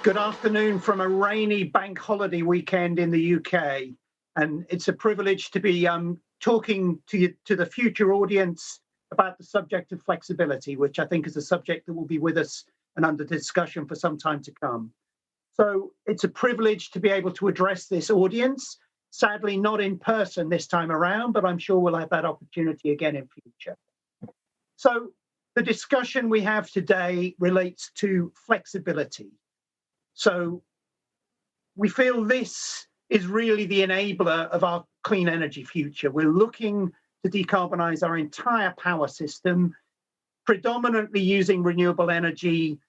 Good afternoon from a rainy bank holiday weekend in the UK. And it's a privilege to be talking to the future audience about the subject of flexibility, which I think is a subject that will be with us and under discussion for some time to come. So it's a privilege to be able to address this audience, sadly not in person this time around, but I'm sure we'll have that opportunity again in future. So the discussion we have today relates to flexibility. So we feel this is really the enabler of our clean energy future. We're looking to decarbonize our entire power system, predominantly using renewable energy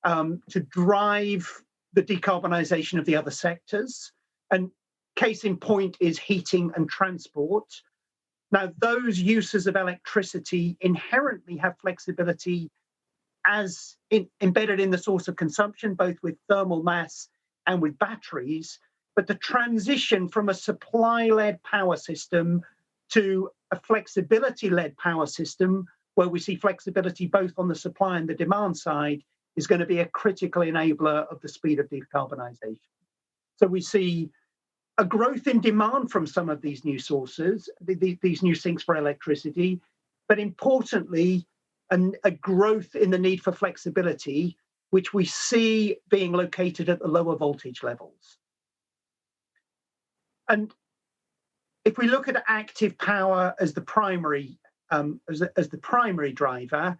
to drive the decarbonization of the other sectors. And case in point is heating and transport. Now, those uses of electricity inherently have flexibility as embedded in the source of consumption, both with thermal mass and with batteries. But the transition from a supply-led power system to a flexibility-led power system, where we see flexibility both on the supply and the demand side, is going to be a critical enabler of the speed of decarbonisation. So we see a growth in demand from some of these new sources, these new sinks for electricity, but importantly, a growth in the need for flexibility, which we see being located at the lower voltage levels. And if we look at active power as the primary driver,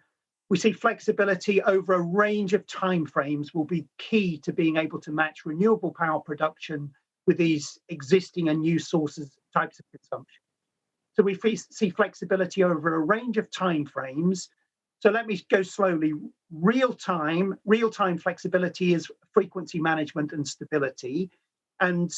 we see flexibility over a range of timeframes will be key to being able to match renewable power production with these existing and new sources, types of consumption. So we see flexibility over a range of timeframes. So let me go slowly. Real-time flexibility is frequency management and stability. And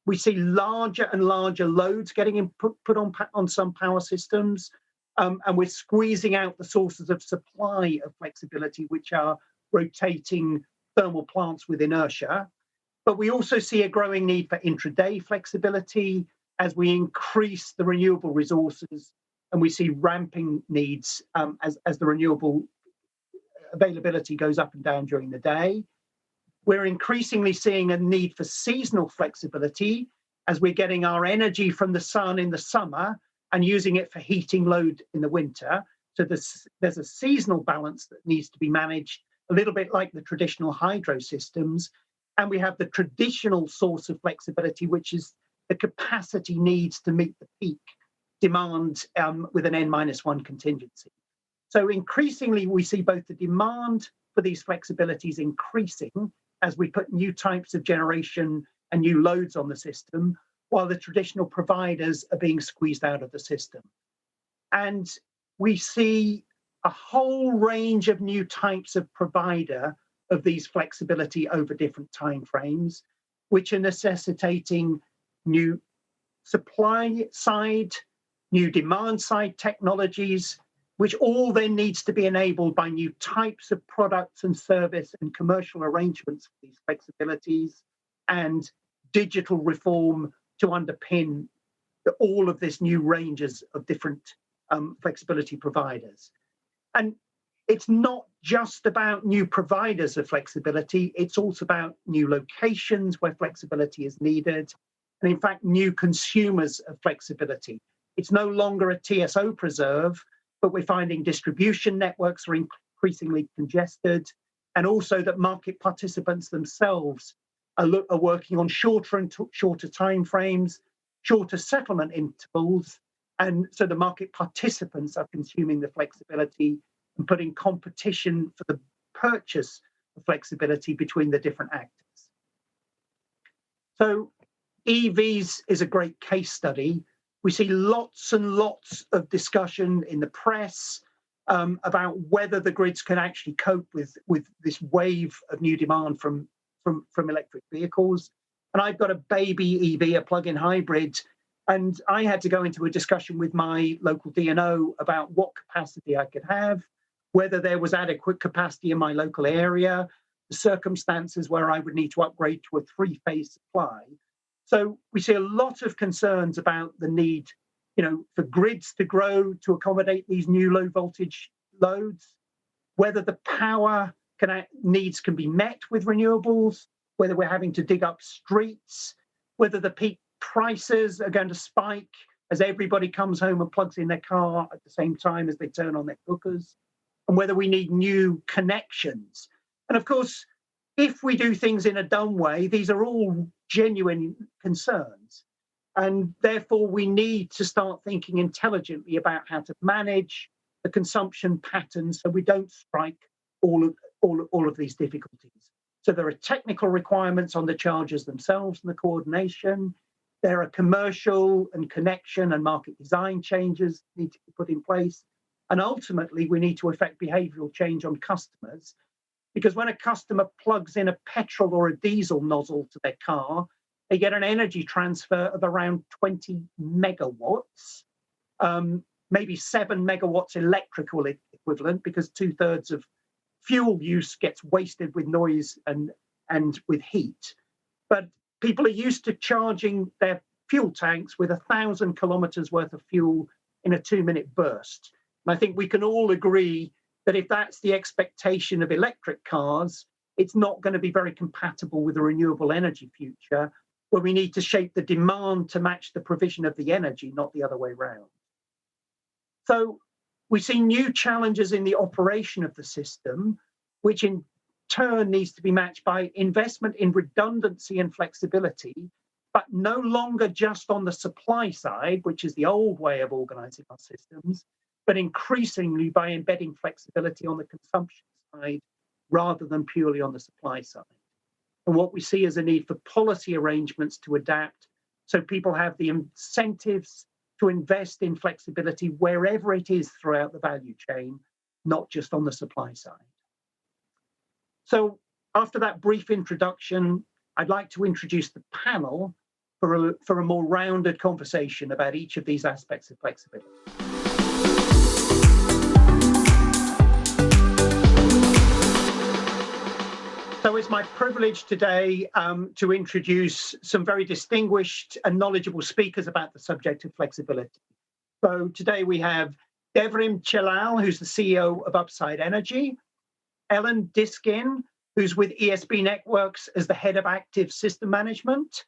we see larger and larger loads getting put on some power systems. And we're squeezing out the sources of supply of flexibility, which are rotating thermal plants with inertia. But we also see a growing need for intraday flexibility as we increase the renewable resources, and we see ramping needs as the renewable availability goes up and down during the day. We're increasingly seeing a need for seasonal flexibility as we're getting our energy from the sun in the summer and using it for heating load in the winter. So there's a seasonal balance that needs to be managed, a little bit like the traditional hydro systems. And we have the traditional source of flexibility, which is the capacity needs to meet the peak demand with an N-1 contingency. So increasingly, we see both the demand for these flexibilities increasing as we put new types of generation and new loads on the system, while the traditional providers are being squeezed out of the system. And we see a whole range of new types of provider of these flexibility over different timeframes, which are necessitating new supply side, new demand side technologies, which all then needs to be enabled by new types of products and service and commercial arrangements for these flexibilities, and digital reform to underpin all of this new ranges of different flexibility providers. And it's not just about new providers of flexibility, it's also about new locations where flexibility is needed, and in fact, new consumers of flexibility. It's no longer a TSO preserve, but we're finding distribution networks are increasingly congested, and also that market participants themselves are working on shorter and shorter timeframes, shorter settlement intervals, and so the market participants are consuming the flexibility and putting competition for the purchase of flexibility between the different actors. So EVs is a great case study. We see lots and lots of discussion in the press about whether the grids can actually cope with this wave of new demand from electric vehicles. And I've got a baby EV, a plug-in hybrid, and I had to go into a discussion with my local DNO about what capacity I could have, whether there was adequate capacity in my local area, the circumstances where I would need to upgrade to a three-phase supply. So we see a lot of concerns about the need, for grids to grow to accommodate these new low voltage loads, whether the power needs can be met with renewables, whether we're having to dig up streets, whether the peak prices are going to spike as everybody comes home and plugs in their car at the same time as they turn on their cookers, and whether we need new connections. And of course, if we do things in a dumb way, these are all genuine concerns. And therefore, we need to start thinking intelligently about how to manage the consumption patterns so we don't strike all of these difficulties. So there are technical requirements on the chargers themselves and the coordination. There are commercial and connection and market design changes that need to be put in place. And ultimately, we need to effect behavioural change on customers, because when a customer plugs in a petrol or a diesel nozzle to their car, they get an energy transfer of around 20 megawatts, maybe 7 megawatts electrical equivalent, because 2/3 of fuel use gets wasted with noise and with heat. But people are used to charging their fuel tanks with 1,000 kilometers worth of fuel in a 2-minute burst. And I think we can all agree that if that's the expectation of electric cars, it's not going to be very compatible with a renewable energy future, where we need to shape the demand to match the provision of the energy, not the other way around. So we see new challenges in the operation of the system, which in turn needs to be matched by investment in redundancy and flexibility, but no longer just on the supply side, which is the old way of organizing our systems, but increasingly by embedding flexibility on the consumption side rather than purely on the supply side. And what we see is a need for policy arrangements to adapt so people have the incentives to invest in flexibility wherever it is throughout the value chain, not just on the supply side. So after that brief introduction, I'd like to introduce the panel for a more rounded conversation about each of these aspects of flexibility. So it's my privilege today to introduce some very distinguished and knowledgeable speakers about the subject of flexibility. So today we have Devrim Chelal, who's the CEO of Upside Energy, Ellen Diskin, who's with ESB Networks as the head of active system management,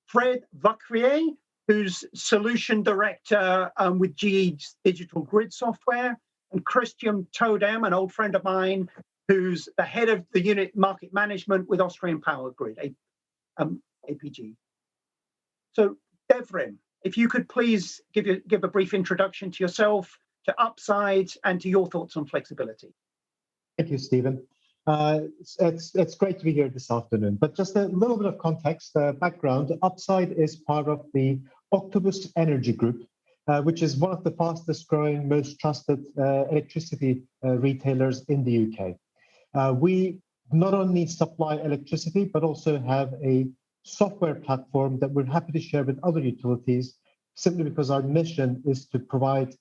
Fred Vacquier, who's solution director with GE's digital grid software, and Christian Todem, an old friend of mine, who's the head of the unit market management with Austrian Power Grid, APG. So Devrim, if you could please give a brief introduction to yourself, to Upside, and to your thoughts on flexibility. Thank you, Stephen. It's great to be here this afternoon, but just a little bit of context, background. Upside is part of the Octopus Energy Group, which is one of the fastest growing, most trusted electricity retailers in the UK. We not only supply electricity, but also have a software platform that we're happy to share with other utilities, simply because our mission is to provide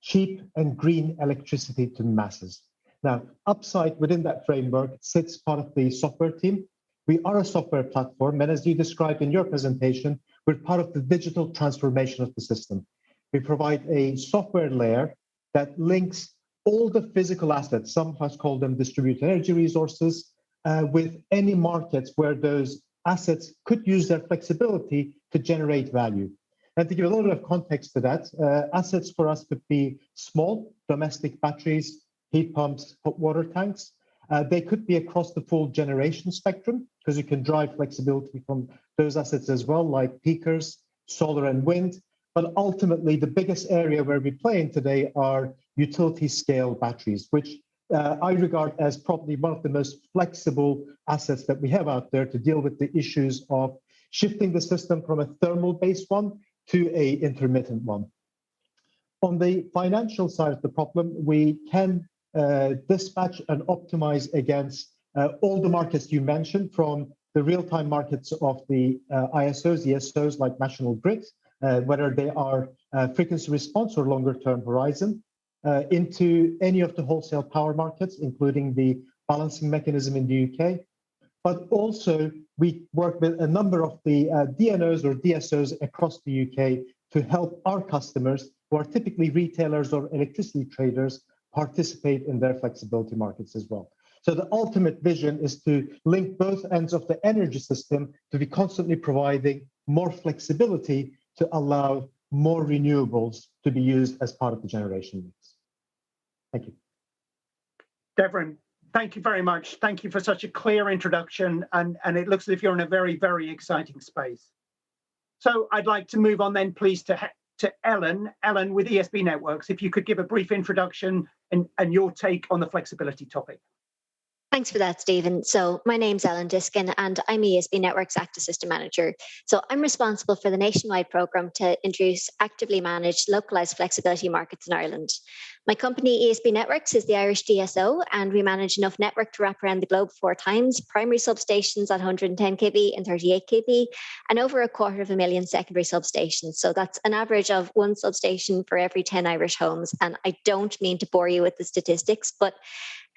cheap and green electricity to masses. Now, Upside, within that framework, sits part of the software team. We are a software platform, and as you described in your presentation, we're part of the digital transformation of the system. We provide a software layer that links all the physical assets, some of us call them distributed energy resources, with any markets where those assets could use their flexibility to generate value. And to give a little bit of context to that, assets for us could be small domestic batteries, heat pumps, hot water tanks. They could be across the full generation spectrum, because you can drive flexibility from those assets as well, like peakers, solar and wind. But ultimately, the biggest area where we play in today are utility scale batteries, which I regard as probably one of the most flexible assets that we have out there to deal with the issues of shifting the system from a thermal-based one to an intermittent one. On the financial side of the problem, we can dispatch and optimize against all the markets you mentioned, from the real-time markets of the ISOs, ESOs like National Grid, whether they are frequency response or longer-term horizon, into any of the wholesale power markets, including the balancing mechanism in the UK. But also, we work with a number of the DNOs or DSOs across the UK to help our customers, who are typically retailers or electricity traders, participate in their flexibility markets as well. So the ultimate vision is to link both ends of the energy system to be constantly providing more flexibility to allow more renewables to be used as part of the generation mix. Thank you. Devon, thank you very much. Thank you for such a clear introduction, and it looks as if you're in a very, very exciting space. So I'd like to move on then, please, to Ellen. Ellen with ESB Networks, if you could give a brief introduction and your take on the flexibility topic. Thanks for that, Stephen. So my name's Ellen Diskin, and I'm ESB Network's Active System Manager. So I'm responsible for the nationwide programme to introduce actively managed localised flexibility markets in Ireland. My company, ESB Networks, is the Irish DSO, and we manage enough network to wrap around the globe 4 times, primary substations at 110 kV and 38 kV, and over 250,000 secondary substations. So that's an average of 1 substation for every 10 Irish homes. And I don't mean to bore you with the statistics, but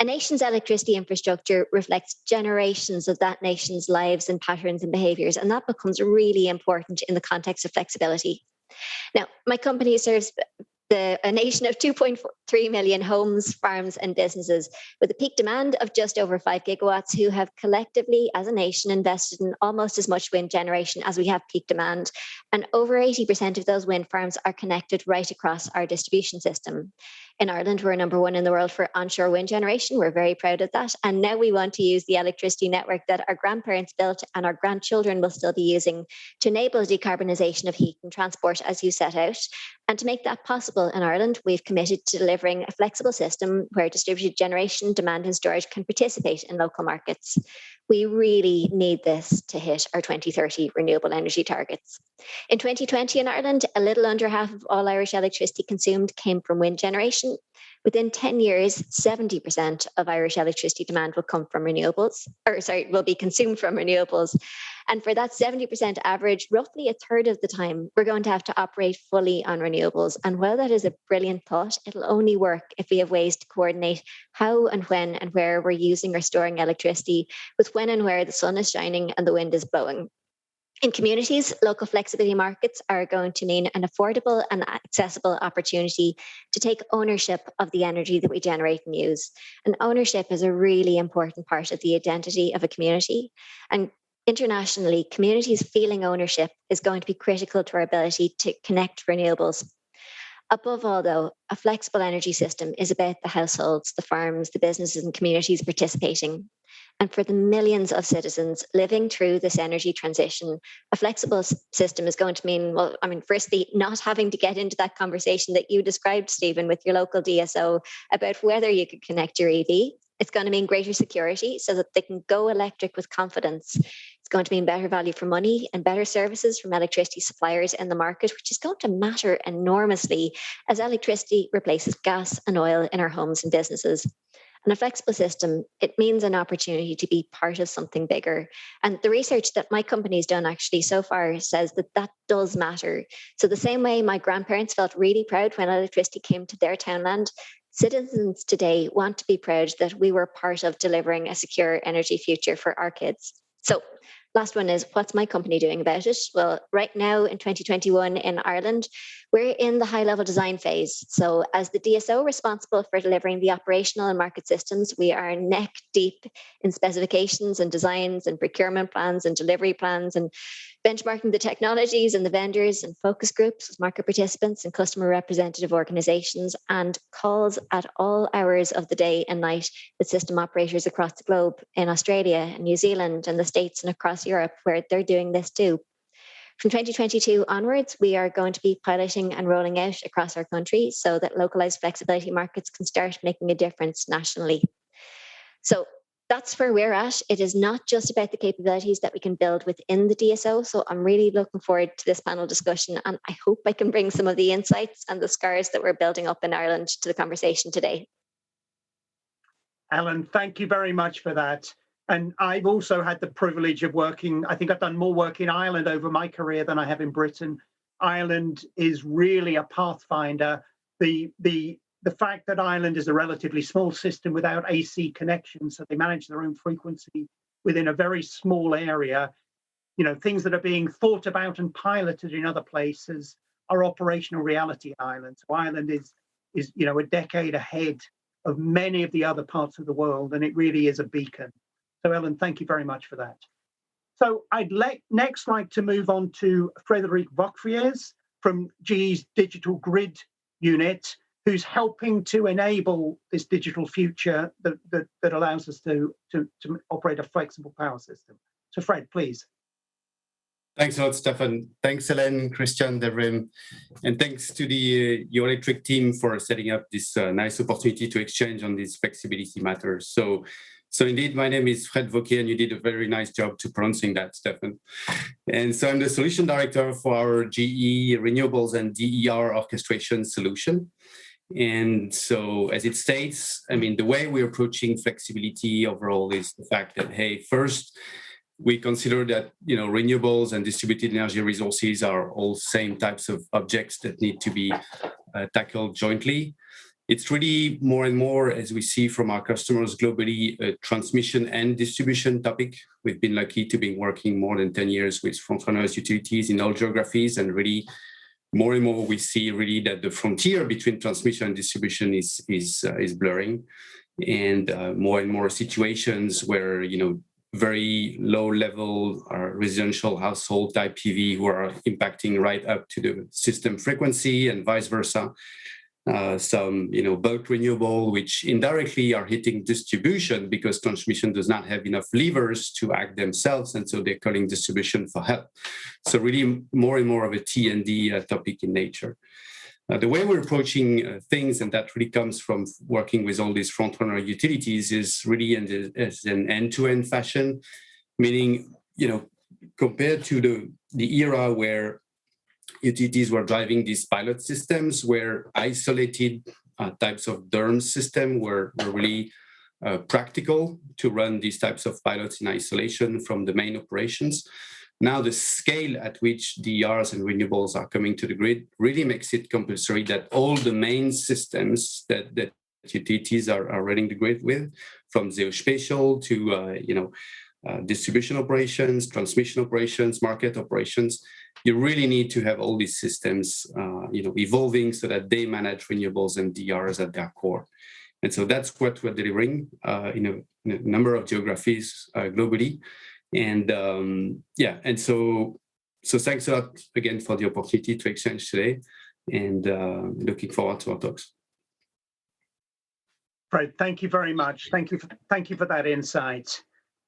a nation's electricity infrastructure reflects generations of that nation's lives and patterns and behaviours, and that becomes really important in the context of flexibility. Now, my company serves a nation of 2.3 million homes, farms and businesses with a peak demand of just over 5 gigawatts who have collectively as a nation invested in almost as much wind generation as we have peak demand. And over 80% of those wind farms are connected right across our distribution system. In Ireland, we're #1 in the world for onshore wind generation. We're very proud of that. And now we want to use the electricity network that our grandparents built and our grandchildren will still be using to enable decarbonisation of heat and transport as you set out. And to make that possible in Ireland, we've committed to delivering a flexible system where distributed generation, demand and storage can participate in local markets. We really need this to hit our 2030 renewable energy targets. In 2020 in Ireland, a little under half of all Irish electricity consumed came from wind generation. Within 10 years, 70% of Irish electricity demand will come from renewables, will be consumed from renewables. And for that 70% average, roughly a third of the time, we're going to have to operate fully on renewables. And while that is a brilliant thought, it'll only work if we have ways to coordinate how and when and where we're using or storing electricity with when and where the sun is shining and the wind is blowing. In communities, local flexibility markets are going to mean an affordable and accessible opportunity to take ownership of the energy that we generate and use. And ownership is a really important part of the identity of a community. And internationally, communities feeling ownership is going to be critical to our ability to connect renewables. Above all, though, a flexible energy system is about the households, the farms, the businesses and communities participating. And for the millions of citizens living through this energy transition, a flexible system is going to mean, firstly, not having to get into that conversation that you described, Stephen, with your local DSO about whether you could connect your EV. It's going to mean greater security so that they can go electric with confidence. It's going to mean better value for money and better services from electricity suppliers in the market, which is going to matter enormously as electricity replaces gas and oil in our homes and businesses. And a flexible system, it means an opportunity to be part of something bigger. And the research that my company's done actually so far says that that does matter. So the same way my grandparents felt really proud when electricity came to their townland, citizens today want to be proud that we were part of delivering a secure energy future for our kids. So last one is, what's my company doing about it? Well, right now in 2021 in Ireland, we're in the high-level design phase. So as the DSO responsible for delivering the operational and market systems, we are neck deep in specifications and designs and procurement plans and delivery plans and benchmarking the technologies and the vendors and focus groups with market participants and customer representative organizations, and calls at all hours of the day and night with system operators across the globe in Australia and New Zealand and the States and across Europe, where they're doing this too. From 2022 onwards, we are going to be piloting and rolling out across our country so that localized flexibility markets can start making a difference nationally. So that's where we're at. It is not just about the capabilities that we can build within the DSO. So I'm really looking forward to this panel discussion, and I hope I can bring some of the insights and the scars that we're building up in Ireland to the conversation today. Ellen, thank you very much for that. And I've also had the privilege of working, I think I've done more work in Ireland over my career than I have in Britain. Ireland is really a pathfinder. The fact that Ireland is a relatively small system without AC connections, so they manage their own frequency within a very small area, things that are being thought about and piloted in other places are operational reality in Ireland. So Ireland is a decade ahead of many of the other parts of the world, and it really is a beacon. So Ellen, thank you very much for that. So I'd next like to move on to Frédéric Vaucriers from GE's Digital Grid unit, who's helping to enable this digital future that allows us to operate a flexible power system. So Fred, please. Thanks a lot, Stefan. Thanks, Hélène, Christian, Devrim, and thanks to the Electric team for setting up this nice opportunity to exchange on these flexibility matters. So indeed, my name is Fred Volke, and you did a very nice job to pronouncing that, Stefan. And so I'm the solution director for our GE Renewables and DER orchestration solution. And so as it states, I mean, the way we're approaching flexibility overall is the fact that, hey, first, we consider that, you know, renewables and distributed energy resources are all same types of objects that need to be tackled jointly. It's really more and more, as we see from our customers globally, a transmission and distribution topic. We've been lucky to be working more than 10 years with frontrunners utilities in all geographies, and really more and more we see really that the frontier between transmission and distribution is blurring, and more situations where, you know, very low level residential household type PV who are impacting right up to the system frequency and vice versa. Some, you know, bulk renewable, which indirectly are hitting distribution because transmission does not have enough levers to act themselves, and so they're calling distribution for help. So really more and more of a T&D topic in nature. The way we're approaching things, and that really comes from working with all these frontrunner utilities, is really as an end-to-end fashion, meaning, you know, compared to the era where utilities were driving these pilot systems, where isolated types of DERMS system were really practical to run these types of pilots in isolation from the main operations. Now, the scale at which DERs and renewables are coming to the grid really makes it compulsory that all the main systems that utilities are running the grid with, from geospatial to distribution operations, transmission operations, market operations, you really need to have all these systems evolving so that they manage renewables and DERs at their core. And so that's what we're delivering in a number of geographies globally. And and so thanks a lot again for the opportunity to exchange today, and looking forward to our talks. Fred, thank you very much. Thank you for that insight.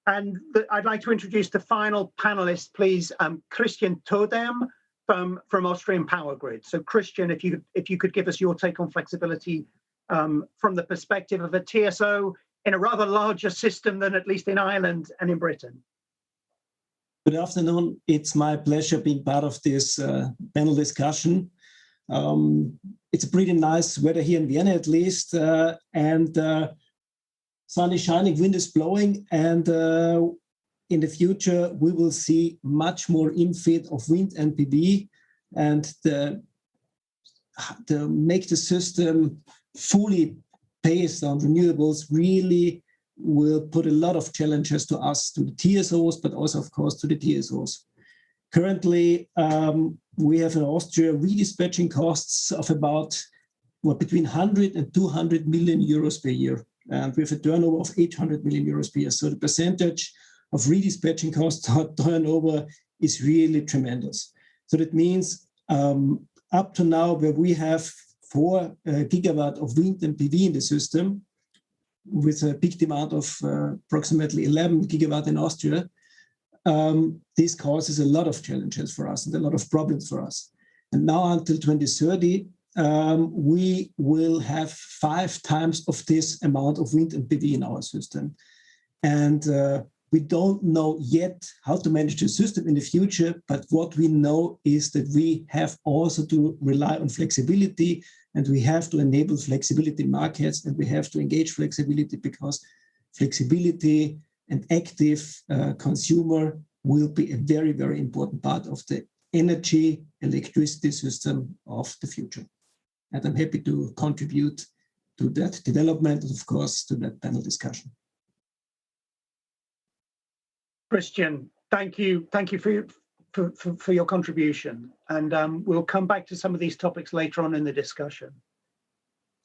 And I'd like to introduce the final panelist, please, Christian Todem from Austrian Power Grid. So Christian, if you could give us your take on flexibility from the perspective of a TSO in a rather larger system than at least in Ireland and in Britain. Good afternoon. It's my pleasure being part of this panel discussion. It's a pretty nice weather here in Vienna, at least, and sun is shining, wind is blowing, and in the future we will see much more infeed of wind and PV, and to make the system fully based on renewables really will put a lot of challenges to us, to the TSOs, but also, of course, to the TSOs. Currently, we have in Austria redispatching costs of about between 100 and 200 million euros per year. And we have a turnover of 800 million euros per year. So the percentage of redispatching costs turnover is really tremendous. So that means up to now, where we have 4 gigawatt of wind and PV in the system, with a peak demand of approximately 11 gigawatt in Austria, this causes a lot of challenges for us and a lot of problems for us. And now until 2030, we will have 5 times of this amount of wind and PV in our system. And we don't know yet how to manage the system in the future, but what we know is that we have also to rely on flexibility, and we have to enable flexibility in markets, and we have to engage flexibility, because flexibility and active consumer will be a very, very important part of the energy electricity system of the future. And I'm happy to contribute to that development, and of course, to that panel discussion. Christian, thank you for your contribution, and we'll come back to some of these topics later on in the discussion.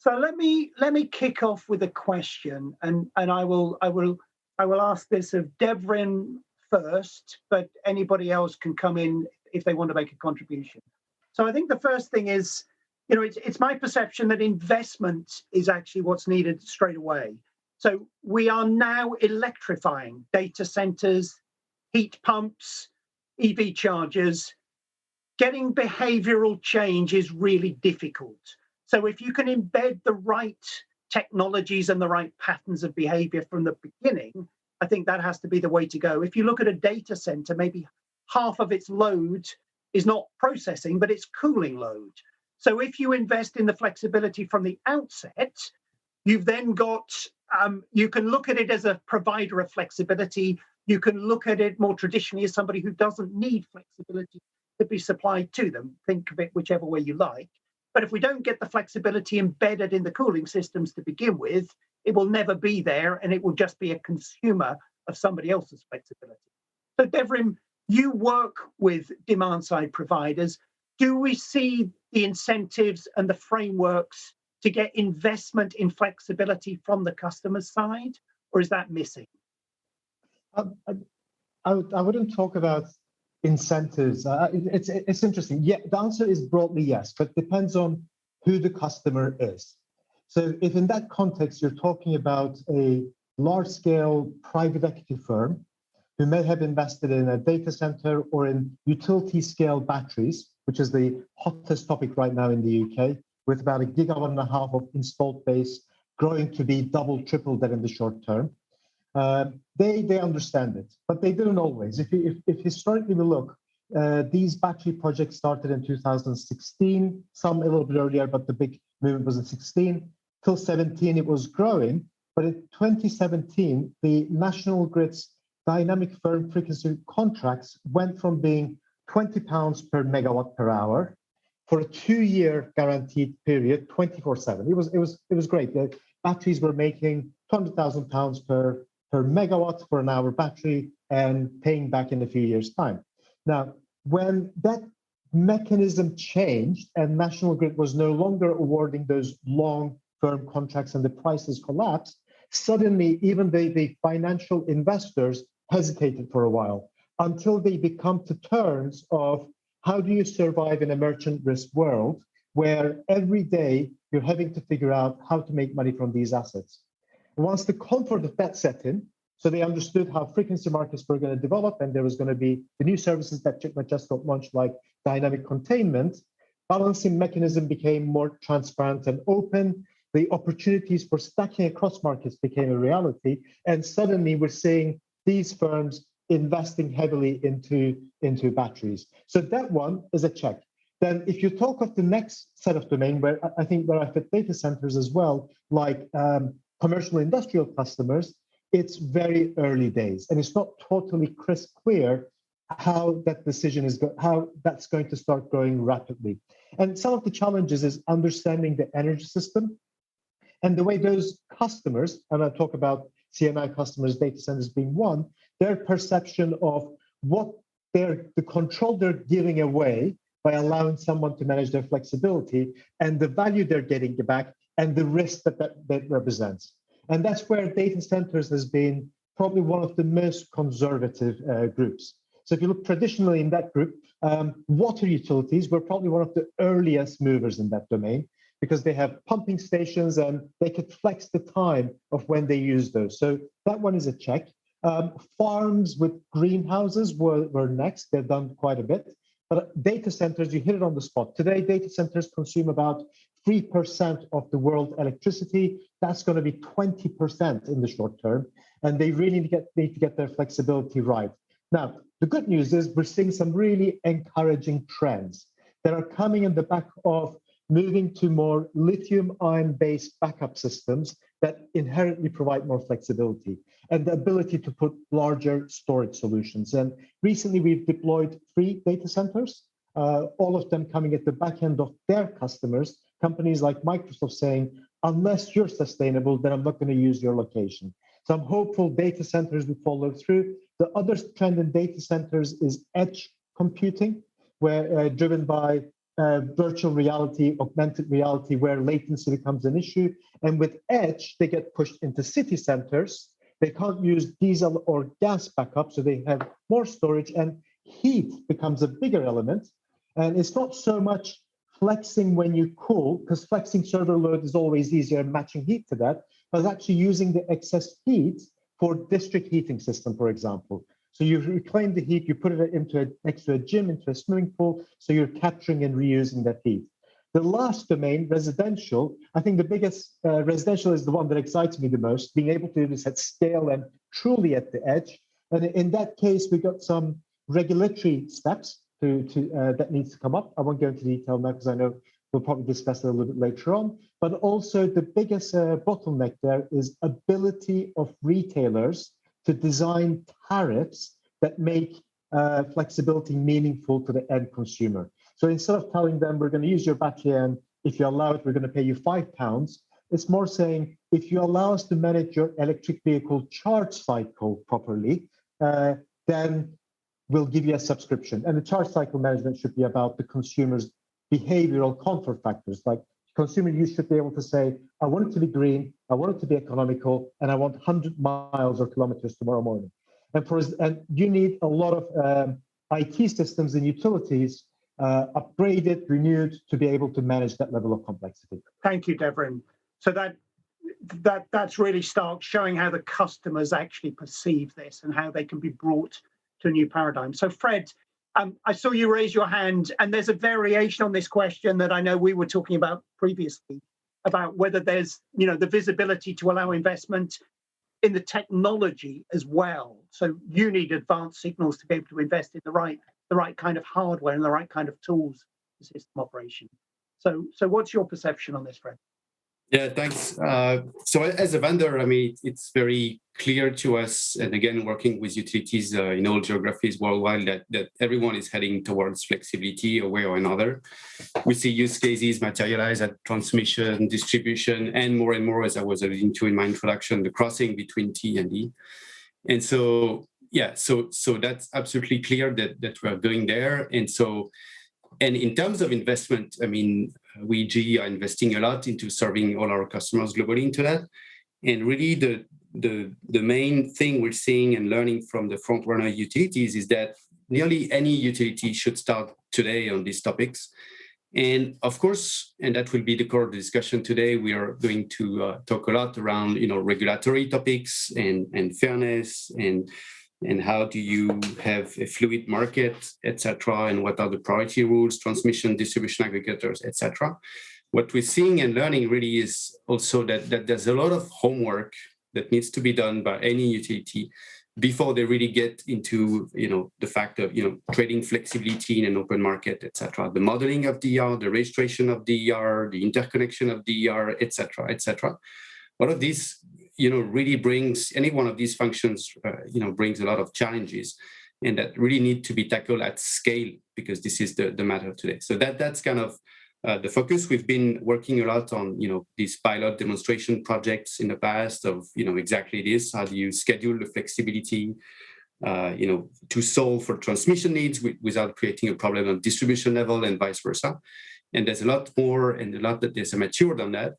So let me kick off with a question, and I will ask this of Devrim first, but anybody else can come in if they want to make a contribution. So I think the first thing is, it's my perception that investment is actually what's needed straight away. So we are now electrifying data centers, heat pumps, EV chargers. Getting behavioural change is really difficult. So if you can embed the right technologies and the right patterns of behaviour from the beginning, I think that has to be the way to go. If you look at a data centre, maybe half of its load is not processing, but it's cooling load. So if you invest in the flexibility from the outset, you've then got, you can look at it as a provider of flexibility. You can look at it more traditionally as somebody who doesn't need flexibility to be supplied to them. Think of it whichever way you like. But if we don't get the flexibility embedded in the cooling systems to begin with, it will never be there, and it will just be a consumer of somebody else's flexibility. So Devrim, you work with demand-side providers. Do we see the incentives and the frameworks to get investment in flexibility from the customer's side, or is that missing? I wouldn't talk about incentives. It's interesting. Yeah, the answer is broadly yes, but depends on who the customer is. So if in that context you're talking about a large-scale private equity firm who may have invested in a data center or in utility-scale batteries, which is the hottest topic right now in the UK, with about 1.5 gigawatts of installed base, growing to be double, triple that in the short term. They understand it, but they don't always. If historically we look, these battery projects started in 2016, some a little bit earlier, but the big movement was in 16. Till 17, it was growing, but in 2017, the National Grid's dynamic firm frequency contracts went from being £20 per megawatt per hour for a 2-year guaranteed period, 24/7. It was great. The batteries were making £200,000 per megawatt for an hour battery and paying back in a few years' time. Now, when that mechanism changed and National Grid was no longer awarding those long-term contracts and the prices collapsed, suddenly even the financial investors hesitated for a while until they become to terms of how do you survive in a merchant risk world where every day you're having to figure out how to make money from these assets. Once the comfort of that set in, so they understood how frequency markets were going to develop, and there was going to be the new services that just got launched, like dynamic containment, balancing mechanism became more transparent and open. The opportunities for stacking across markets became a reality, and suddenly we're seeing these firms investing heavily into batteries. So that one is a check. Then if you talk of the next set of domain, where I fit data centers as well, like commercial industrial customers, it's very early days, and it's not totally crisp clear how that decision is how that's going to start growing rapidly. And some of the challenges is understanding the energy system and the way those customers, and I talk about CNI customers, data centers being one, their perception of what the control they're giving away by allowing someone to manage their flexibility and the value they're getting back and the risk that represents. And that's where data centers has been probably one of the most conservative groups. So if you look traditionally in that group, water utilities were probably one of the earliest movers in that domain because they have pumping stations and they could flex the time of when they use those. So that one is a check. Farms with greenhouses were next. They've done quite a bit. But data centers, you hit it on the spot. Today, data centers consume about 3% of the world electricity. That's going to be 20% in the short term. And they really need to get their flexibility right. Now, the good news is we're seeing some really encouraging trends that are coming in the back of moving to more lithium-ion-based backup systems that inherently provide more flexibility and the ability to put larger storage solutions. And recently we've deployed 3 data centers, all of them coming at the back end of their customers, companies like Microsoft saying, unless you're sustainable, then I'm not going to use your location. So I'm hopeful data centers will follow through. The other trend in data centers is edge computing, where driven by virtual reality, augmented reality, where latency becomes an issue. And with edge, they get pushed into city centers. They can't use diesel or gas backup, so they have more storage, and heat becomes a bigger element. And it's not so much flexing when you cool, because flexing server load is always easier, matching heat to that, but actually using the excess heat for district heating system, for example. So you reclaim the heat, you put it next to a gym, into a swimming pool, so you're capturing and reusing that heat. The last domain, residential, I think the biggest residential is the one that excites me the most, being able to do this at scale and truly at the edge. And in that case, we got some regulatory steps that needs to come up. I won't go into detail now because I know we'll probably discuss it a little bit later on. But also the biggest bottleneck there is ability of retailers to design tariffs that make flexibility meaningful to the end consumer. So instead of telling them we're going to use your battery and if you allow it, we're going to pay you £5, it's more saying if you allow us to manage your electric vehicle charge cycle properly, then we'll give you a subscription. And the charge cycle management should be about the consumer's behavioral comfort factors. Like consumer use should be able to say, I want it to be green, I want it to be economical, and I want 100 miles or kilometers tomorrow morning. And you need a lot of IT systems and utilities upgraded, renewed to be able to manage that level of complexity. Thank you, Devrim. So that's really stark, showing how the customers actually perceive this and how they can be brought to a new paradigm. So Fred, I saw you raise your hand, and there's a variation on this question that I know we were talking about previously, about whether there's, the visibility to allow investment in the technology as well. So you need advanced signals to be able to invest in the right kind of hardware and the right kind of tools for system operation. So what's your perception on this, Fred? Yeah, thanks. So as a vendor, I mean, it's very clear to us, and again, working with utilities in all geographies worldwide, that everyone is heading towards flexibility a way or another. We see use cases materialize at transmission, distribution, and more, as I was alluding to in my introduction, the crossing between T and E. And so, yeah, so that's absolutely clear that we're going there. And in terms of investment, I mean, we GE are investing a lot into serving all our customers globally into that. And really the main thing we're seeing and learning from the front runner utilities is that nearly any utility should start today on these topics. And of course, and that will be the core of the discussion today, we are going to talk a lot around, regulatory topics and fairness and how do you have a fluid market, etc., and what are the priority rules, transmission, distribution aggregators, etc. What we're seeing and learning really is also that there's a lot of homework that needs to be done by any utility before they really get into the fact of trading flexibility in an open market, etc. The modeling of DER, the registration of DER, the interconnection of DER, etc., etc. All of these really brings, any one of these functions brings a lot of challenges, and that really need to be tackled at scale, because this is the matter today. So that's kind of the focus. We've been working a lot on these pilot demonstration projects in the past of exactly this. How do you schedule the flexibility to solve for transmission needs without creating a problem on distribution level and vice versa? And there's a lot more and a lot that is matured on that.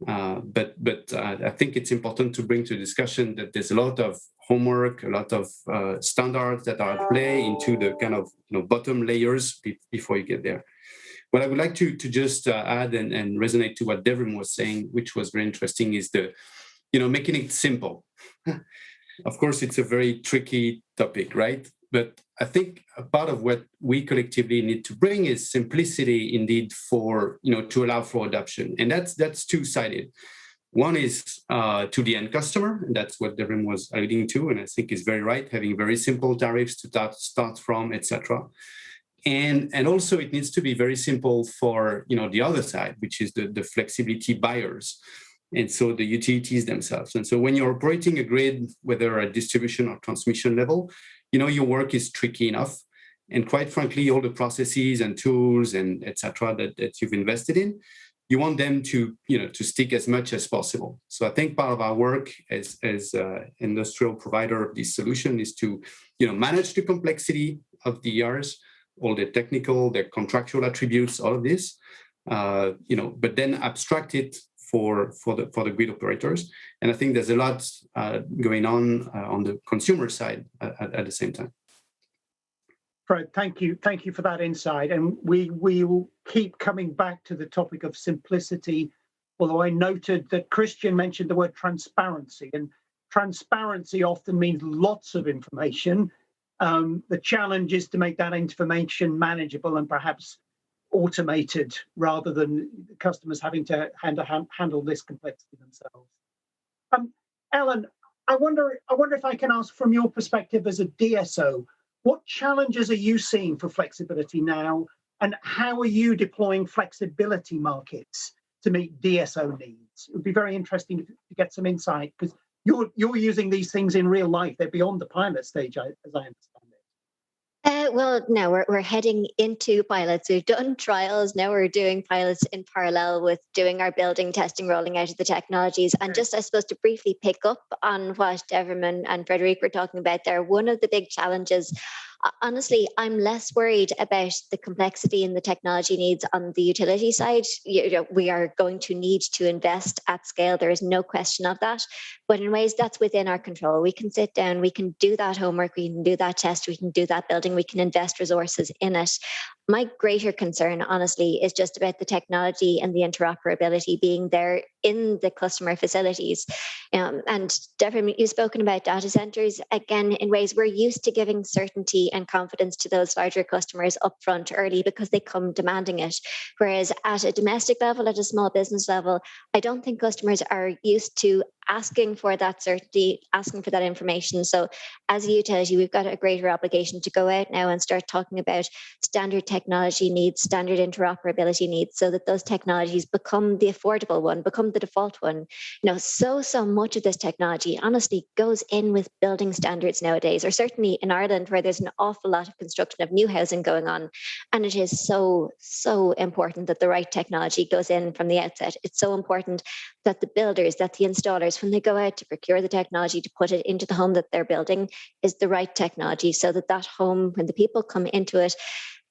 But I think it's important to bring to the discussion that there's a lot of homework, a lot of standards that are at play into the kind of bottom layers before you get there. What I would like to just add and resonate to what Devrim was saying, which was very interesting, is the making it simple. Of course, it's a very tricky topic, right? But I think a part of what we collectively need to bring is simplicity, indeed, for to allow for adoption, and that's two-sided. One is to the end customer, and that's what Devrim was alluding to, and I think is very right, having very simple tariffs to start from, etc. And also it needs to be very simple for the other side, which is the flexibility buyers. And so the utilities themselves. And so when you're operating a grid, whether at distribution or transmission level, your work is tricky enough. And quite frankly, all the processes and tools and et cetera that you've invested in, you want them to stick as much as possible. So I think part of our work as industrial provider of this solution is to manage the complexity of the ERs, all their technical, their contractual attributes, all of this, but then abstract it for the grid operators. And I think there's a lot going on the consumer side at the same time. Fred, thank you for that insight. And we will keep coming back to the topic of simplicity, although I noted that Christian mentioned the word transparency, and transparency often means lots of information. The challenge is to make that information manageable and perhaps automated rather than customers having to handle this complexity themselves. Ellen, I wonder if I can ask from your perspective as a DSO, what challenges are you seeing for flexibility now, and how are you deploying flexibility markets to meet DSO needs? It would be very interesting to get some insight, because you're using these things in real life. They're beyond the pilot stage, as I understand it. Well, now we're heading into pilots. We've done trials. Now we're doing pilots in parallel with doing our building, testing, rolling out of the technologies. And just, I suppose, to briefly pick up on what Deverman and Frederic were talking about there, one of the big challenges, honestly, I'm less worried about the complexity and the technology needs on the utility side. We are going to need to invest at scale. There is no question of that. But in ways that's within our control. We can sit down, we can do that homework, we can do that test, we can do that building, we can invest resources in it. My greater concern, honestly, is just about the technology and the interoperability being there in the customer facilities. And Deborah, you've spoken about data centers, again, in ways we're used to giving certainty and confidence to those larger customers upfront early because they come demanding it. Whereas at a domestic level, at a small business level, I don't think customers are used to asking for that certainty, asking for that information. So as a utility, we've got a greater obligation to go out now and start talking about standard technology needs, standard interoperability needs, so that those technologies become the affordable one, become the default one. So much of this technology honestly goes in with building standards nowadays, or certainly in Ireland, where there's an awful lot of construction of new housing going on. And it is so important that the right technology goes in from the outset. It's so important that the builders, that the installers, when they go out to procure the technology to put it into the home that they're building, is the right technology, so that that home, when the people come into it,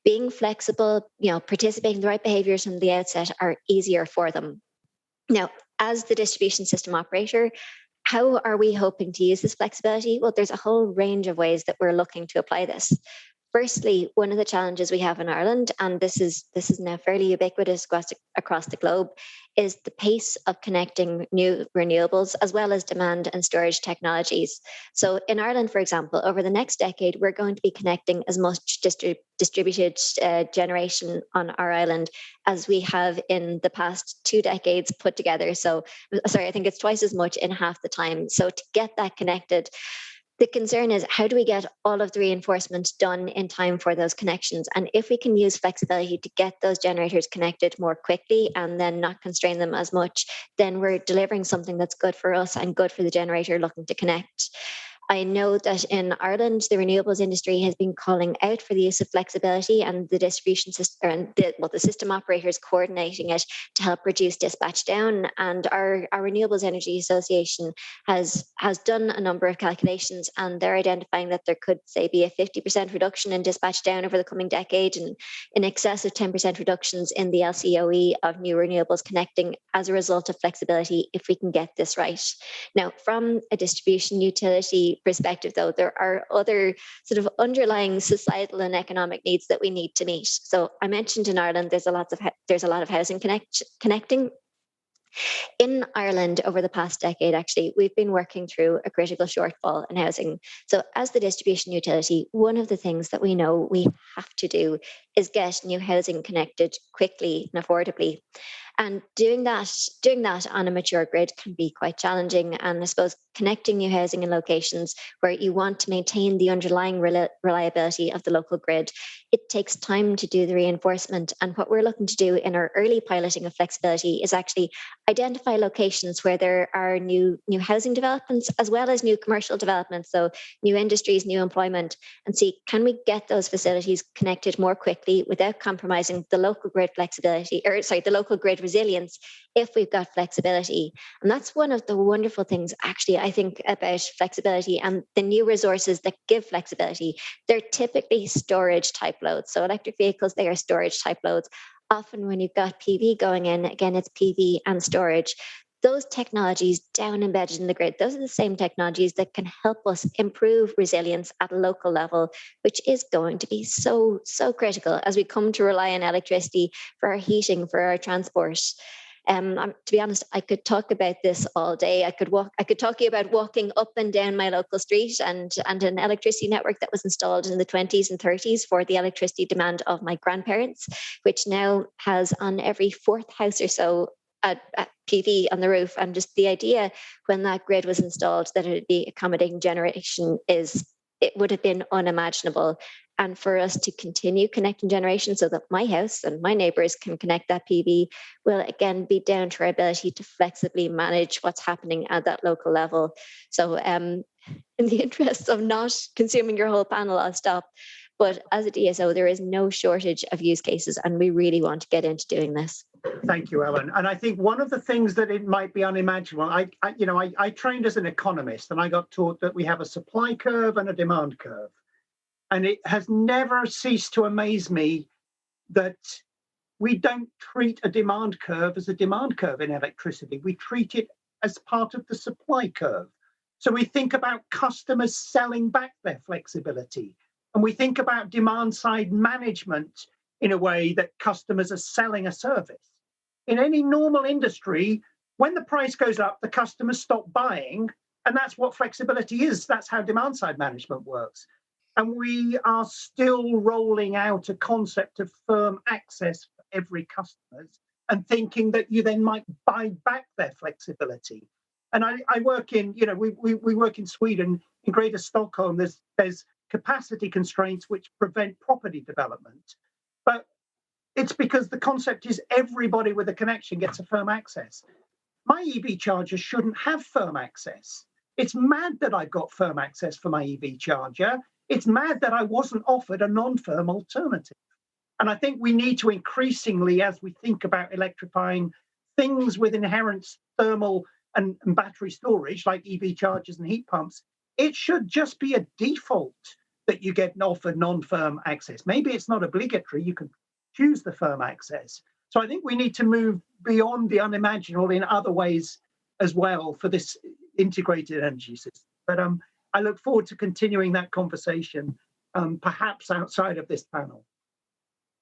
being flexible, participating in the right behaviours from the outset, are easier for them. Now, as the distribution system operator, how are we hoping to use this flexibility? Well, there's a whole range of ways that we're looking to apply this. Firstly, one of the challenges we have in Ireland, and this is now fairly ubiquitous across the globe, is the pace of connecting new renewables as well as demand and storage technologies. So in Ireland, for example, over the next decade, we're going to be connecting as much distributed generation on our island as we have in the past 2 decades put together. So, I think it's twice as much in half the time. So to get that connected, the concern is, how do we get all of the reinforcement done in time for those connections? And if we can use flexibility to get those generators connected more quickly and then not constrain them as much, then we're delivering something that's good for us and good for the generator looking to connect. I know that in Ireland, the renewables industry has been calling out for the use of flexibility, and the distribution system, and the system operators coordinating it to help reduce dispatch down. And our Renewables Energy Association has done a number of calculations, and they're identifying that there could, say, be a 50% reduction in dispatch down over the coming decade, and in excess of 10% reductions in the LCOE of new renewables connecting as a result of flexibility, if we can get this right. Now, from a distribution utility perspective, though, there are other sort of underlying societal and economic needs that we need to meet. So I mentioned in Ireland, there's a lot of housing connecting. In Ireland, over the past decade, actually, we've been working through a critical shortfall in housing. So as the distribution utility, one of the things that we know we have to do is get new housing connected quickly and affordably. And doing that on a mature grid can be quite challenging. And I suppose connecting new housing in locations where you want to maintain the underlying reliability of the local grid, it takes time to do the reinforcement. And what we're looking to do in our early piloting of flexibility is actually identify locations where there are new housing developments as well as new commercial developments, so new industries, new employment, and see, can we get those facilities connected more quickly quickly without compromising the local grid flexibility, or sorry, the local grid resilience, if we've got flexibility. And that's one of the wonderful things, actually, I think, about flexibility and the new resources that give flexibility. They're typically storage type loads. So electric vehicles, they are storage type loads. Often when you've got PV going in, again, it's PV and storage. Those technologies down embedded in the grid, those are the same technologies that can help us improve resilience at a local level, which is going to be so, so critical as we come to rely on electricity for our heating, for our transport. To be honest, I could talk about this all day. I could talk to you about walking up and down my local street and an electricity network that was installed in the 20s and 30s for the electricity demand of my grandparents, which now has on every fourth house or so a PV on the roof. And just the idea when that grid was installed that it would be accommodating generation it would have been unimaginable. And for us to continue connecting generation so that my house and my neighbours can connect that PV will again be down to our ability to flexibly manage what's happening at that local level. So in the interest of not consuming your whole panel, I'll stop. But as a DSO, there is no shortage of use cases, and we really want to get into doing this. Thank you, Ellen. And I think one of the things that it might be unimaginable, I trained as an economist, and I got taught that we have a supply curve and a demand curve. And it has never ceased to amaze me that we don't treat a demand curve as a demand curve in electricity. We treat it as part of the supply curve. So we think about customers selling back their flexibility. And we think about demand side management in a way that customers are selling a service. In any normal industry, when the price goes up, the customers stop buying. And that's what flexibility is. That's how demand side management works. And we are still rolling out a concept of firm access for every customer and thinking that you then might buy back their flexibility. And I work in, we work in Sweden, in Greater Stockholm, there's capacity constraints which prevent property development. But it's because the concept is everybody with a connection gets a firm access. My EV charger shouldn't have firm access. It's mad that I've got firm access for my EV charger. It's mad that I wasn't offered a non-firm alternative. And I think we need to increasingly, as we think about electrifying things with inherent thermal and battery storage, like EV chargers and heat pumps, it should just be a default that you get offered non-firm access. Maybe it's not obligatory, you can choose the firm access. So I think we need to move beyond the unimaginable in other ways as well for this integrated energy system. But I look forward to continuing that conversation, perhaps outside of this panel.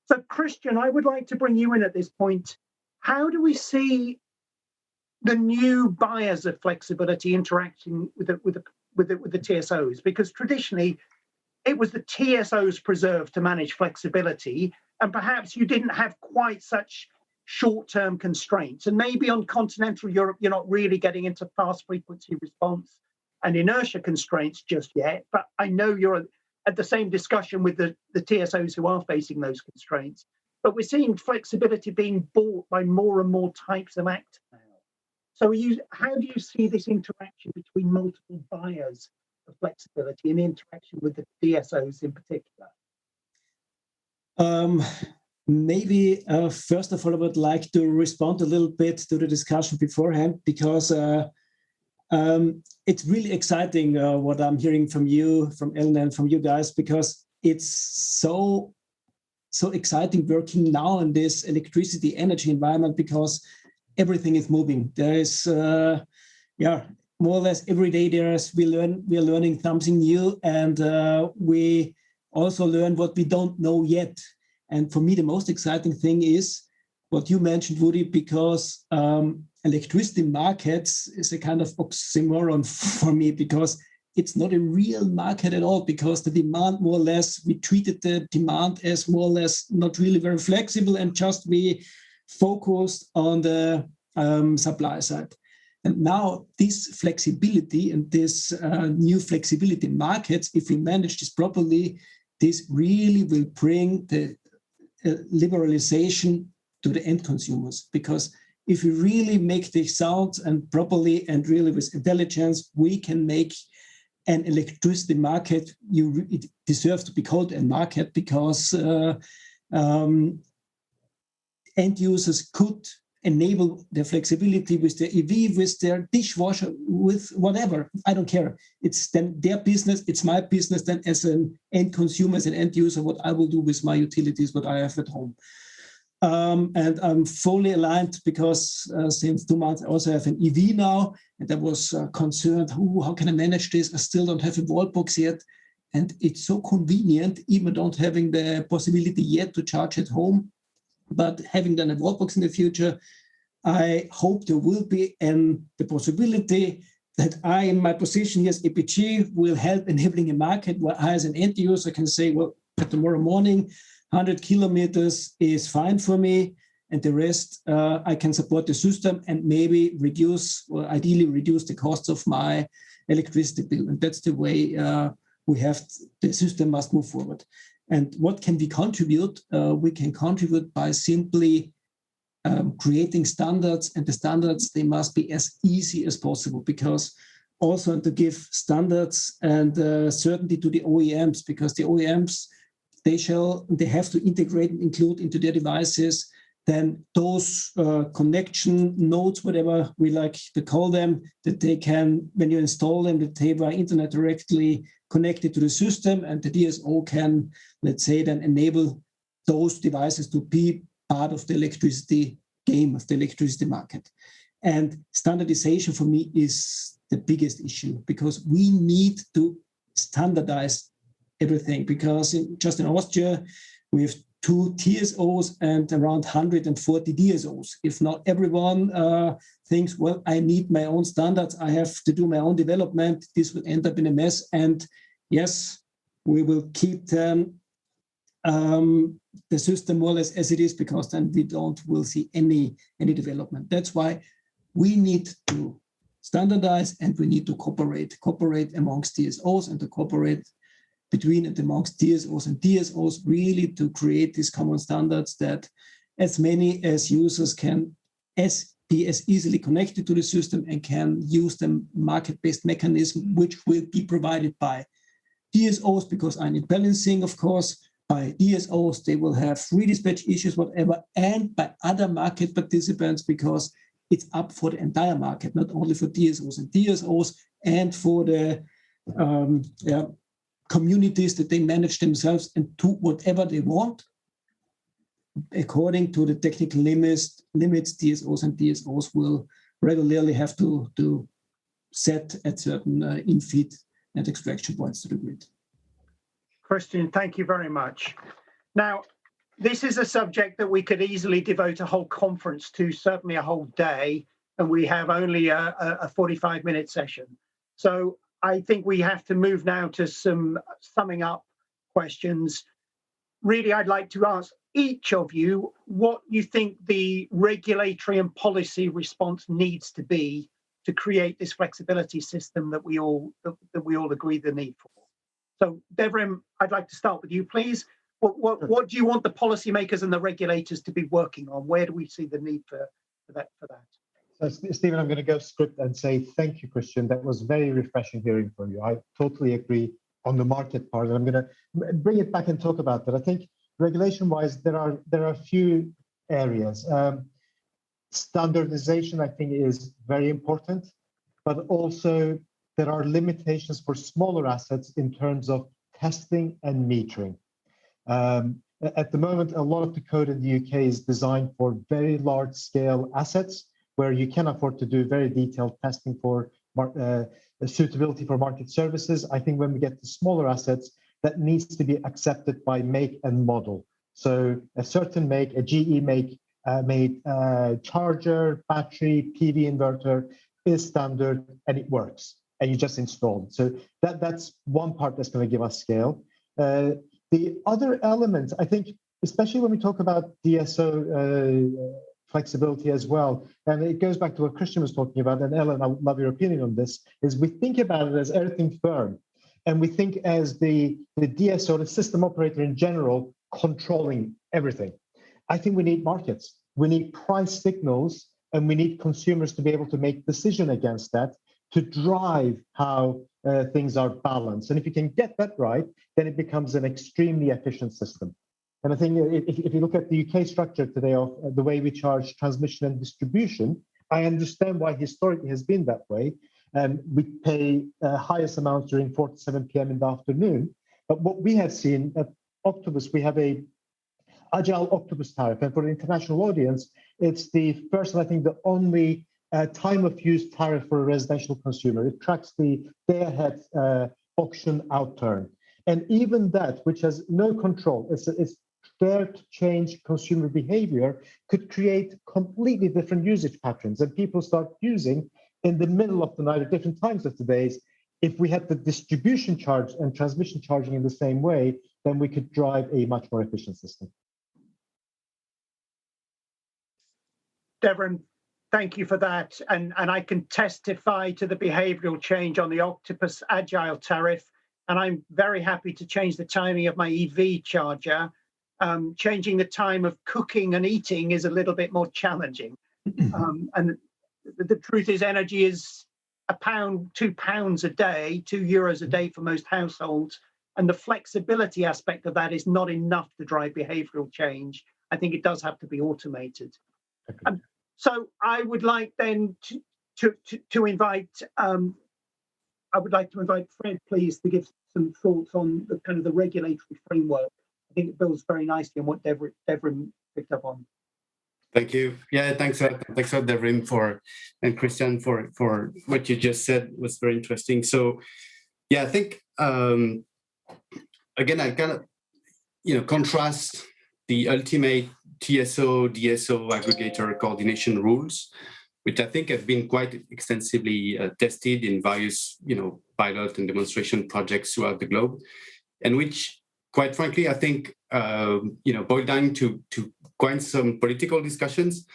So Christian, I would like to bring you in at this point. How do we see the new buyers of flexibility interacting with the TSOs? Because traditionally, it was the TSOs preserved to manage flexibility, and perhaps you didn't have quite such short-term constraints. And maybe on continental Europe, you're not really getting into fast frequency response and inertia constraints just yet. But I know you're at the same discussion with the TSOs who are facing those constraints. But we're seeing flexibility being bought by more and more types of actors now. So how do you see this interaction between multiple buyers of flexibility and interaction with the DSOs in particular? Maybe first of all, I would like to respond a little bit to the discussion beforehand, because it's really exciting what I'm hearing from you, from Ellen, and from you guys, because it's so exciting working now in this electricity energy environment, because everything is moving. There is, more or less every day we are learning something new, and we also learn what we don't know yet. And for me, the most exciting thing is what you mentioned, Woody, because electricity markets is a kind of oxymoron for me, because it's not a real market at all, because the demand, more or less, we treated the demand as more or less not really very flexible, and just we focused on the supply side. And now this flexibility and this new flexibility markets, if we manage this properly, this really will bring the liberalization to the end consumers. Because if we really make this sound and properly and really with intelligence, we can make an electricity market. It deserves to be called a market, because end users could enable their flexibility with their EV, with their dishwasher, with whatever. I don't care. It's then their business. It's my business then as an end consumer, as an end user, what I will do with my utilities, what I have at home. And I'm fully aligned because since 2 months I also have an EV now, and I was concerned, how can I manage this? I still don't have a wall box yet. And it's so convenient, even don't having the possibility yet to charge at home. But having done a wallbox in the future, I hope there will be the possibility that I, in my position as APG, will help enabling a market where I, as an end user, can say, well, tomorrow morning, 100 kilometers is fine for me, and the rest I can support the system and maybe reduce, or ideally reduce the costs of my electricity bill. And that's the way the system must move forward. And what can we contribute? We can contribute by simply creating standards, and the standards, they must be as easy as possible, because also to give standards and certainty to the OEMs, because the OEMs, they have to integrate and include into their devices then those connection nodes, whatever we like to call them, that they can, when you install them, that they are internet directly connected to the system, and the DSO can, let's say, then enable those devices to be part of the electricity game, of the electricity market. And standardization for me is the biggest issue, because we need to standardize everything, because just in Austria, we have 2 TSOs and around 140 DSOs. If not everyone thinks, well, I need my own standards, I have to do my own development, this will end up in a mess. And yes, we will keep the system more or less as it is, because then will see any development. That's why we need to standardize, and we need to cooperate amongst DSOs, and to cooperate between and amongst DSOs and DSOs, really to create these common standards that as many as users can be as easily connected to the system and can use the market-based mechanism, which will be provided by DSOs, because I need balancing, of course, by DSOs, they will have redispatch issues, whatever, and by other market participants, because it's up for the entire market, not only for DSOs and DSOs, and for the communities that they manage themselves and do whatever they want according to the technical limits. DSOs and DSOs will regularly have to set at certain in-feed and extraction points to the grid. Christian, thank you very much. Now, this is a subject that we could easily devote a whole conference to, certainly a whole day, and we have only a 45-minute session. So I think we have to move now to some summing up questions. Really, I'd like to ask each of you what you think the regulatory and policy response needs to be to create this flexibility system that we all agree the need for. So, Devrim, I'd like to start with you, please. What do you want the policymakers and the regulators to be working on? Where do we see the need for that? So, Stephen, I'm going to go script and say thank you, Christian. That was very refreshing hearing from you. I totally agree on the market part, and I'm going to bring it back and talk about that. I think regulation-wise, there are a few areas. Standardization, I think, is very important, but also there are limitations for smaller assets in terms of testing and metering. At the moment, a lot of the code in the UK is designed for very large-scale assets, where you can afford to do very detailed testing for suitability for market services. I think when we get to smaller assets, that needs to be accepted by make and model. So a certain make, a GE make made charger, battery, PV inverter is standard, and it works, and you just install it. So that's one part that's going to give us scale. The other element, I think, especially when we talk about DSO flexibility as well, and it goes back to what Christian was talking about, and Ellen, I would love your opinion on this, is we think about it as everything firm, and we think as the DSO, the system operator in general, controlling everything. I think we need markets, we need price signals, and we need consumers to be able to make decision against that to drive how things are balanced. And if you can get that right, then it becomes an extremely efficient system. And I think if you look at the UK structure today of the way we charge transmission and distribution, I understand why historically has been that way. We pay highest amounts during 4 to 7 p.m. in the afternoon. But what we have seen at Octopus, we have a agile Octopus tariff. And for the international audience, it's the first and I think the only time of use tariff for a residential consumer. It tracks the day-ahead auction outturn. And even that, which has no control, it's there to change consumer behavior, could create completely different usage patterns. And people start using in the middle of the night at different times of the days. If we had the distribution charge and transmission charging in the same way, then we could drive a much more efficient system. Devrim, thank you for that. And I can testify to the behavioural change on the Octopus Agile tariff. And I'm very happy to change the timing of my EV charger. Changing the time of cooking and eating is a little bit more challenging. And the truth is energy is £1, £2 a day, €2 a day for most households. And the flexibility aspect of that is not enough to drive behavioural change. I think it does have to be automated. So I would like then to invite, I would like to invite Fred, please, to give some thoughts on the kind of the regulatory framework. I think it builds very nicely on what Devrim picked up on. Thank you. Yeah, thanks a lot, Devrim, and Christian for what you just said was very interesting. So, yeah, I think again, I kind of contrast the ultimate TSO, DSO aggregator coordination rules, which I think have been quite extensively tested in various pilot and demonstration projects throughout the globe, and which, quite frankly, I think boil down to quite some political discussions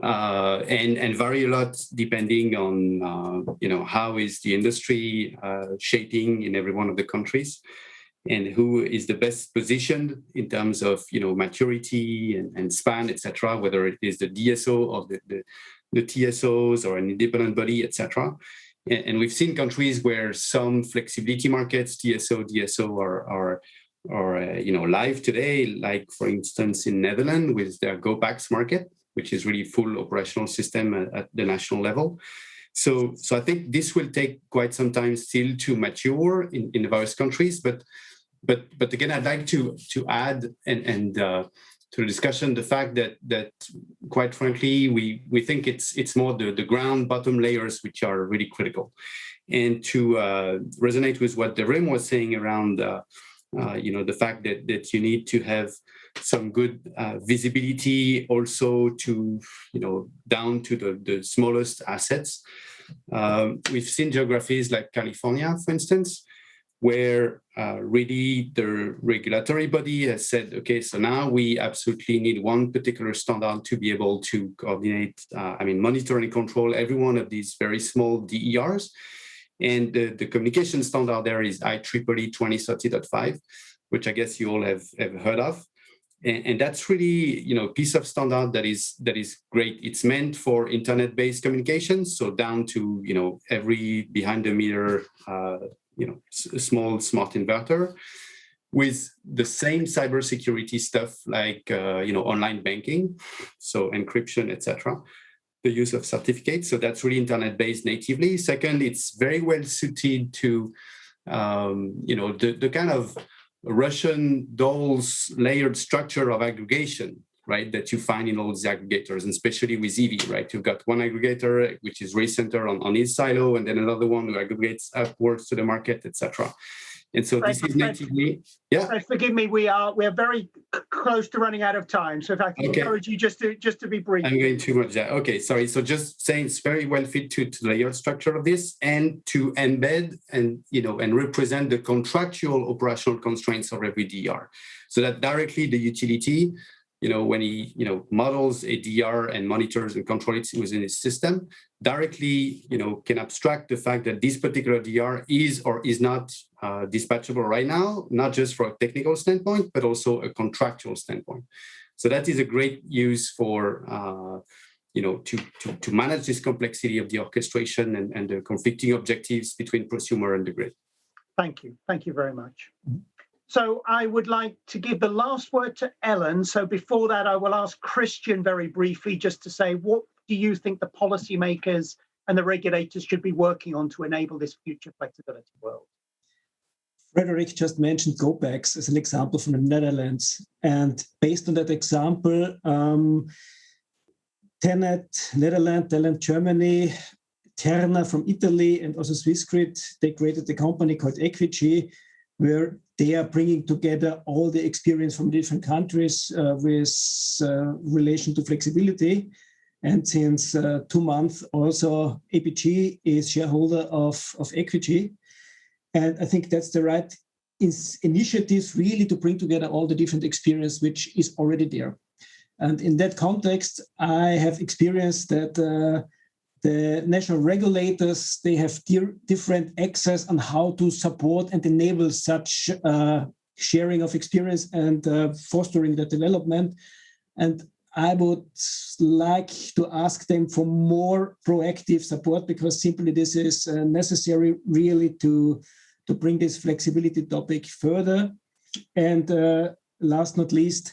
and vary a lot depending on how is the industry shaping in every one of the countries, and who is the best positioned in terms of maturity and span, etc. Whether it is the DSO or the TSOs or an independent body, etc. And we've seen countries where some flexibility markets, TSO, DSO, are live today, like for instance in Netherlands with their GoPax market, which is really full operational system at the national level. So I think this will take quite some time still to mature in the various countries, but again, I'd like to add and to the discussion the fact that quite frankly we think it's more the ground bottom layers which are really critical, and to resonate with what Devrim was saying around the fact that you need to have some good visibility also to down to the smallest assets. We've seen geographies like California, for instance, where really the regulatory body has said, okay, so now we absolutely need one particular standard to be able to coordinate, monitor and control every one of these very small DERs. And the communication standard there is IEEE 2030.5, which I guess you all have heard of. And that's really, a piece of standard that is great. It's meant for internet-based communications, so down to, every behind the meter, small smart inverter, with the same cybersecurity stuff like, online banking, so encryption, etc. The use of certificates. So that's really internet-based natively. Second, it's very well suited to, the kind of Russian dolls layered structure of aggregation, right, that you find in all these aggregators, and especially with EV, right? You've got one aggregator, which is really centered on his silo, and then another one who aggregates upwards to the market, etc. And so this is natively, yeah. Forgive me, we're very close to running out of time. So if I can encourage you just to be brief. I'm going too much there. Okay, sorry. So just saying it's very well fit to the layered structure of this, and to embed and represent the contractual operational constraints of every DR, so that directly the utility, when he models a DR and monitors and controls it within his system, directly can abstract the fact that this particular DR is or is not dispatchable right now, not just from a technical standpoint, but also a contractual standpoint. So that is a great use for to manage this complexity of the orchestration and the conflicting objectives between prosumer and the grid. Thank you very much. So I would like to give the last word to Ellen. So before that, I will ask Christian very briefly just to say, what do you think the policymakers and the regulators should be working on to enable this future flexibility world? Frederick just mentioned GoPax as an example from the Netherlands. And based on that example, TenneT, Netherlands, Germany, Terna from Italy, and also Swissgrid, they created a company called Equity, where they are bringing together all the experience from different countries with relation to flexibility. And since 2 months, also APG is shareholder of Equity. And I think that's the right initiative really to bring together all the different experience which is already there. And in that context, I have experienced that the national regulators, they have different access on how to support and enable such sharing of experience and fostering the development. And I would like to ask them for more proactive support, because simply this is necessary really to bring this flexibility topic further. And last not least,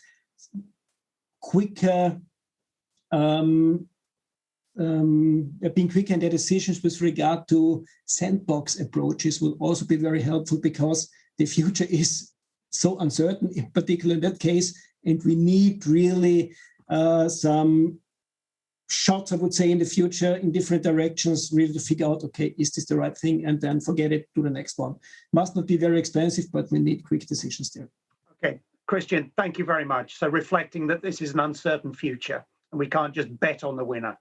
quicker being quicker in their decisions with regard to sandbox approaches will also be very helpful, because the future is so uncertain, in particular in that case, and we need really some shots, I would say, in the future in different directions, really to figure out, okay, is this the right thing? And then forget it, to the next one. Must not be very expensive, but we need quick decisions there. Okay, Christian, thank you very much. So reflecting that this is an uncertain future and we can't just bet on the winner.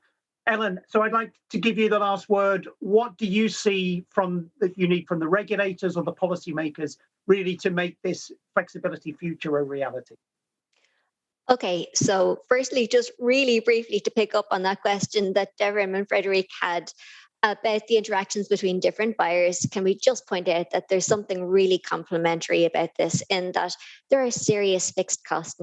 Ellen, so I'd like to give you the last word. What do you see that you need from the regulators or the policymakers really to make this flexibility future a reality? Okay, so firstly, just really briefly to pick up on that question that Devrim and Frederick had about the interactions between different buyers, can we just point out that there's something really complementary about this, in that there are serious fixed costs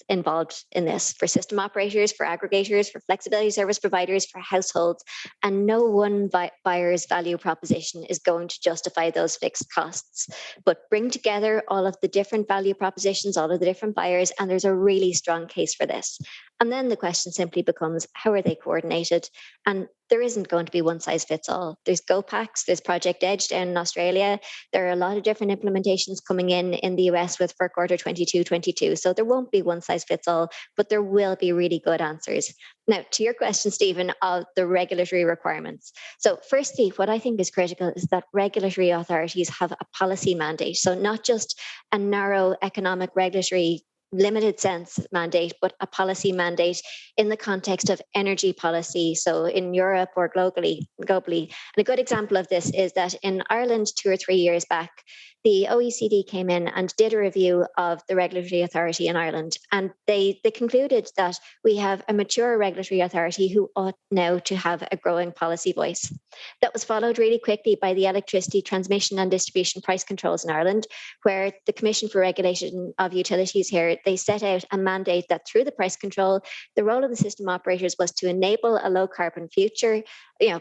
involved in this for system operators, for aggregators, for flexibility service providers, for households, and no one buyer's value proposition is going to justify those fixed costs. But bring together all of the different value propositions, all of the different buyers, and there's a really strong case for this. And then the question simply becomes, how are they coordinated? And there isn't going to be one size fits all. There's GoPax, there's Project Edge down in Australia. There are a lot of different implementations coming in the US with FERC Order 2222. So there won't be one size fits all, but there will be really good answers. Now, to your question, Stephen, of the regulatory requirements. So firstly, what I think is critical is that regulatory authorities have a policy mandate. So not just a narrow economic regulatory limited sense mandate, but a policy mandate in the context of energy policy, so in Europe or globally. And a good example of this is that in Ireland 2 or 3 years back, the OECD came in and did a review of the regulatory authority in Ireland, and they concluded that we have a mature regulatory authority who ought now to have a growing policy voice. That was followed really quickly by the electricity transmission and distribution price controls in Ireland, where the Commission for Regulation of Utilities here, they set out a mandate that through the price control, the role of the system operators was to enable a low carbon future,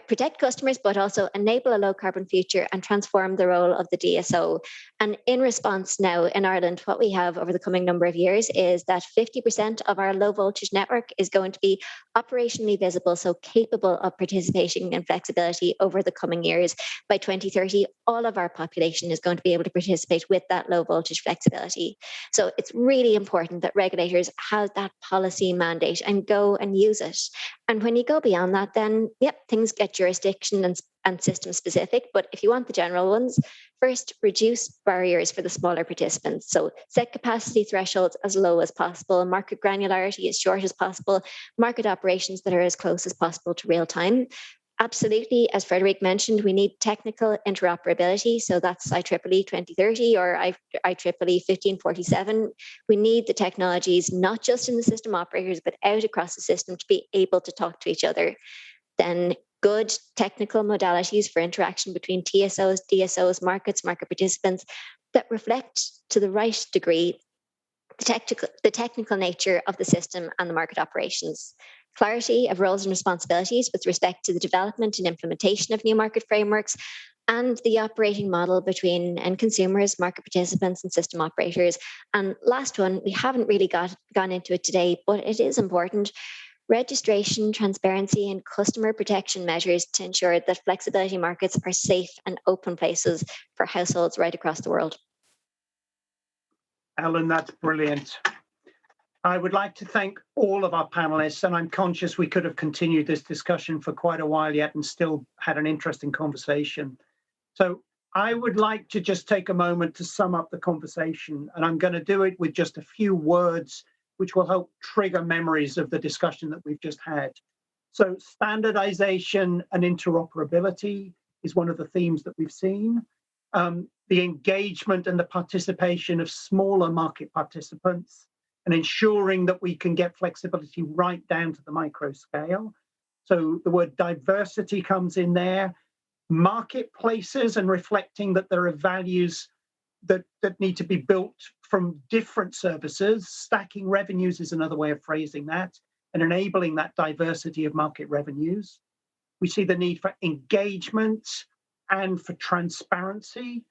protect customers, but also enable a low carbon future and transform the role of the DSO. And in response now in Ireland, what we have over the coming number of years is that 50% of our low voltage network is going to be operationally visible, so capable of participating in flexibility over the coming years. By 2030, all of our population is going to be able to participate with that low voltage flexibility. So it's really important that regulators have that policy mandate and go and use it. And when you go beyond that, then, things get jurisdiction and system specific. But if you want the general ones, first, reduce barriers for the smaller participants. So set capacity thresholds as low as possible, market granularity as short as possible, market operations that are as close as possible to real time. Absolutely, as Frederick mentioned, we need technical interoperability. So that's IEEE 2030 or IEEE 1547. We need the technologies, not just in the system operators, but out across the system to be able to talk to each other. Then good technical modalities for interaction between TSOs, DSOs, market participants that reflect to the right degree the technical nature of the system and the market operations. Clarity of roles and responsibilities with respect to the development and implementation of new market frameworks, and the operating model between end consumers, market participants, and system operators. And last one, we haven't really gone into it today, but it is important. Registration, transparency, and customer protection measures to ensure that flexibility markets are safe and open places for households right across the world. Ellen, that's brilliant. I would like to thank all of our panelists, and I'm conscious we could have continued this discussion for quite a while yet and still had an interesting conversation. So I would like to just take a moment to sum up the conversation, and I'm going to do it with just a few words which will help trigger memories of the discussion that we've just had. So standardization and interoperability is one of the themes that we've seen. The engagement and the participation of smaller market participants, and ensuring that we can get flexibility right down to the micro scale. So the word diversity comes in there. Marketplaces, and reflecting that there are values that need to be built from different services. Stacking revenues is another way of phrasing that, and enabling that diversity of market revenues. We see the need for engagement and for transparency.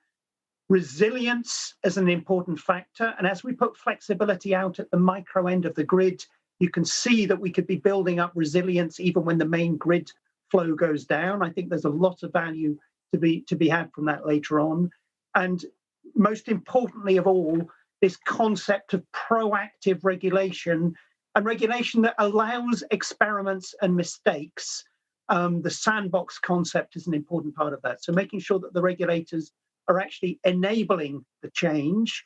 Resilience as an important factor. And as we put flexibility out at the micro end of the grid, you can see that we could be building up resilience even when the main grid flow goes down. I think there's a lot of value to be had from that later on. And most importantly of all, this concept of proactive regulation, and regulation that allows experiments and mistakes. The sandbox concept is an important part of that. So making sure that the regulators are actually enabling the change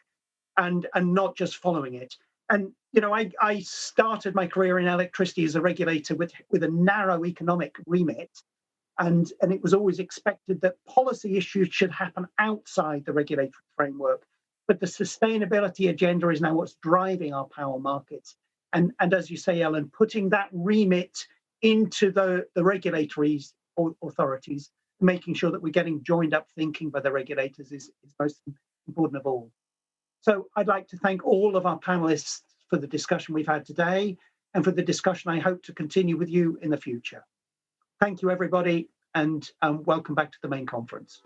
and not just following it. And you know, I started my career in electricity as a regulator with a narrow economic remit, and it was always expected that policy issues should happen outside the regulatory framework. But the sustainability agenda is now what's driving our power markets. And as you say, Ellen, putting that remit into the regulatory authorities, making sure that we're getting joined up thinking by the regulators is most important of all. So I'd like to thank all of our panelists for the discussion we've had today, and for the discussion I hope to continue with you in the future. Thank you, everybody, and welcome back to the main conference.